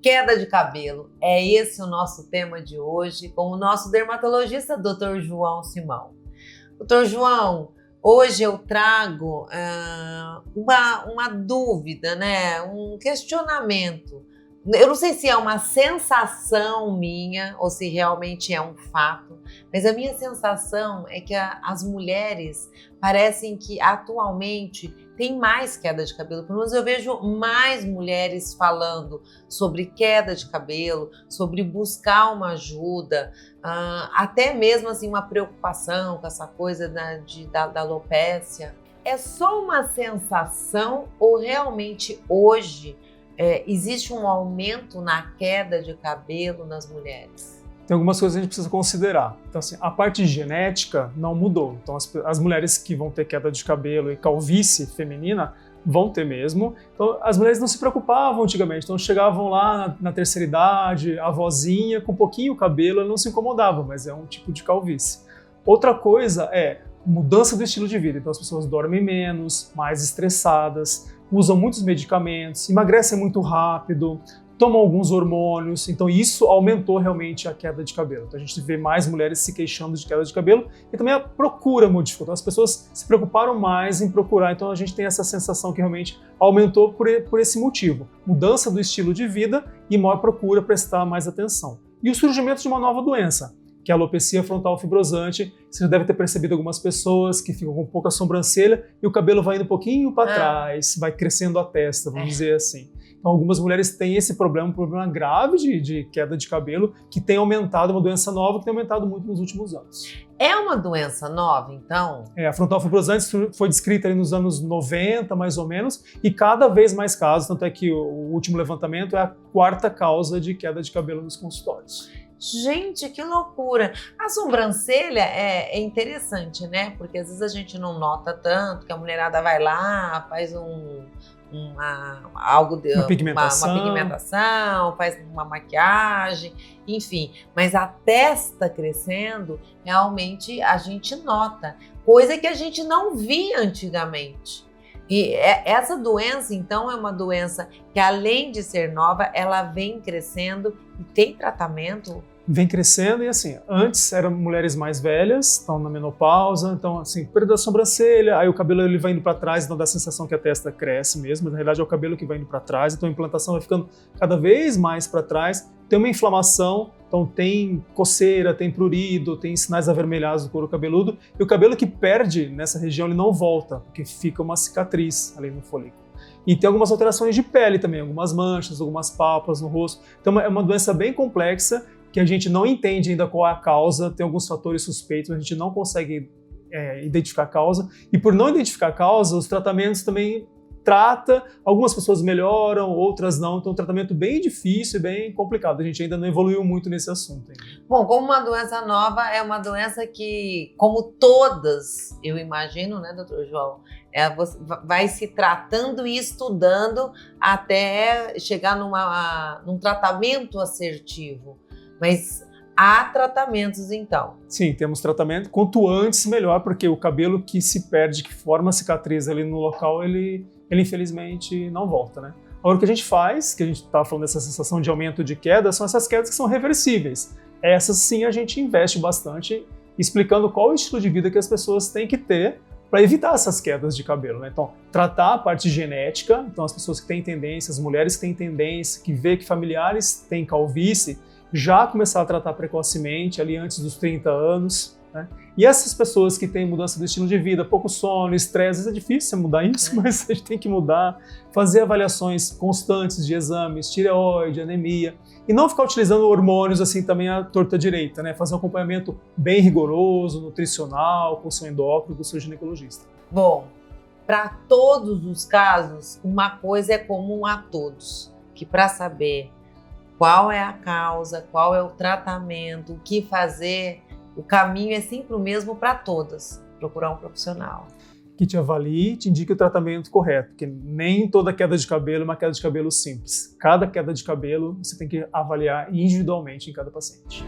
queda de cabelo. É esse o nosso tema de hoje, com o nosso dermatologista, Dr. João Simão. Dr. João, hoje eu trago uma dúvida, né? Um questionamento. Eu não sei se é uma sensação minha ou se realmente é um fato, mas a minha sensação é que as mulheres parecem que atualmente tem mais queda de cabelo. Pelo menos eu vejo mais mulheres falando sobre queda de cabelo, sobre buscar uma ajuda, até mesmo assim uma preocupação com essa coisa da alopécia. É só uma sensação ou realmente hoje existe um aumento na queda de cabelo nas mulheres? Tem algumas coisas que a gente precisa considerar. Então, assim, a parte genética não mudou. Então, as mulheres que vão ter queda de cabelo e calvície feminina vão ter mesmo. Então, as mulheres não se preocupavam antigamente. Então, chegavam lá na terceira idade, a vozinha, com um pouquinho cabelo, ela não se incomodava, mas é um tipo de calvície. Outra coisa é mudança do estilo de vida. Então, as pessoas dormem menos, mais estressadas, usam muitos medicamentos, emagrecem muito rápido, tomam alguns hormônios, então isso aumentou realmente a queda de cabelo. Então a gente vê mais mulheres se queixando de queda de cabelo e também a procura modificou. Então as pessoas se preocuparam mais em procurar, então a gente tem essa sensação que realmente aumentou por esse motivo. Mudança do estilo de vida e maior procura prestar mais atenção. E o surgimento de uma nova doença, que é a alopecia frontal fibrosante. Você já deve ter percebido algumas pessoas que ficam com pouca sobrancelha e o cabelo vai indo um pouquinho para trás, vai crescendo a testa, vamos dizer assim. Então, algumas mulheres têm esse problema, um problema grave de queda de cabelo, que tem aumentado, uma doença nova que tem aumentado muito nos últimos anos. É uma doença nova, então? A frontal fibrosante foi descrita ali nos anos 90, mais ou menos, e cada vez mais casos, tanto é que o último levantamento é a quarta causa de queda de cabelo nos consultórios. Gente, que loucura! A sobrancelha é interessante, né? Porque às vezes a gente não nota tanto, que a mulherada vai lá, faz uma pigmentação, faz uma maquiagem, enfim. Mas a testa crescendo, realmente a gente nota, coisa que a gente não via antigamente. E essa doença, então, é uma doença que, além de ser nova, ela vem crescendo e tem tratamento? Vem crescendo e, assim, antes eram mulheres mais velhas, estão na menopausa, então, assim, perda da sobrancelha, aí o cabelo ele vai indo para trás, então dá a sensação que a testa cresce mesmo, mas na realidade é o cabelo que vai indo para trás, então a implantação vai ficando cada vez mais para trás, tem uma inflamação, então tem coceira, tem prurido, tem sinais avermelhados do couro cabeludo, e o cabelo que perde nessa região ele não volta, porque fica uma cicatriz ali no folículo. E tem algumas alterações de pele também, algumas manchas, algumas pálpebras no rosto, então é uma doença bem complexa, que a gente não entende ainda qual é a causa, tem alguns fatores suspeitos, a gente não consegue identificar a causa, e por não identificar a causa, os tratamentos também algumas pessoas melhoram, outras não, então é um tratamento bem difícil e bem complicado, a gente ainda não evoluiu muito nesse assunto ainda. Bom, como uma doença nova, é uma doença que, como todas, eu imagino, né, doutor João, você vai se tratando e estudando até chegar num tratamento assertivo. Mas há tratamentos, então? Sim, temos tratamento. Quanto antes, melhor, porque o cabelo que se perde, que forma cicatriz ali no local, ele infelizmente não volta, né? Agora, o que a gente faz, que a gente está falando dessa sensação de aumento de queda, são essas quedas que são reversíveis. Essas, sim, a gente investe bastante, explicando qual é o estilo de vida que as pessoas têm que ter para evitar essas quedas de cabelo, né? Então, tratar a parte genética, então as pessoas que têm tendência, as mulheres que têm tendência, que vê que familiares têm calvície, já começar a tratar precocemente, ali antes dos 30 anos, né? E essas pessoas que têm mudança do estilo de vida, pouco sono, estresse, às vezes é difícil mudar isso, mas a gente tem que mudar, fazer avaliações constantes de exames, tireoide, anemia, e não ficar utilizando hormônios assim também à torta direita, né? Fazer um acompanhamento bem rigoroso, nutricional, com o seu endócrino, com o seu ginecologista. Bom, para todos os casos, uma coisa é comum a todos, que para saber qual é a causa, qual é o tratamento, o que fazer, o caminho é sempre o mesmo para todas, procurar um profissional. Que te avalie, te indique o tratamento correto, porque nem toda queda de cabelo é uma queda de cabelo simples. Cada queda de cabelo você tem que avaliar individualmente em cada paciente.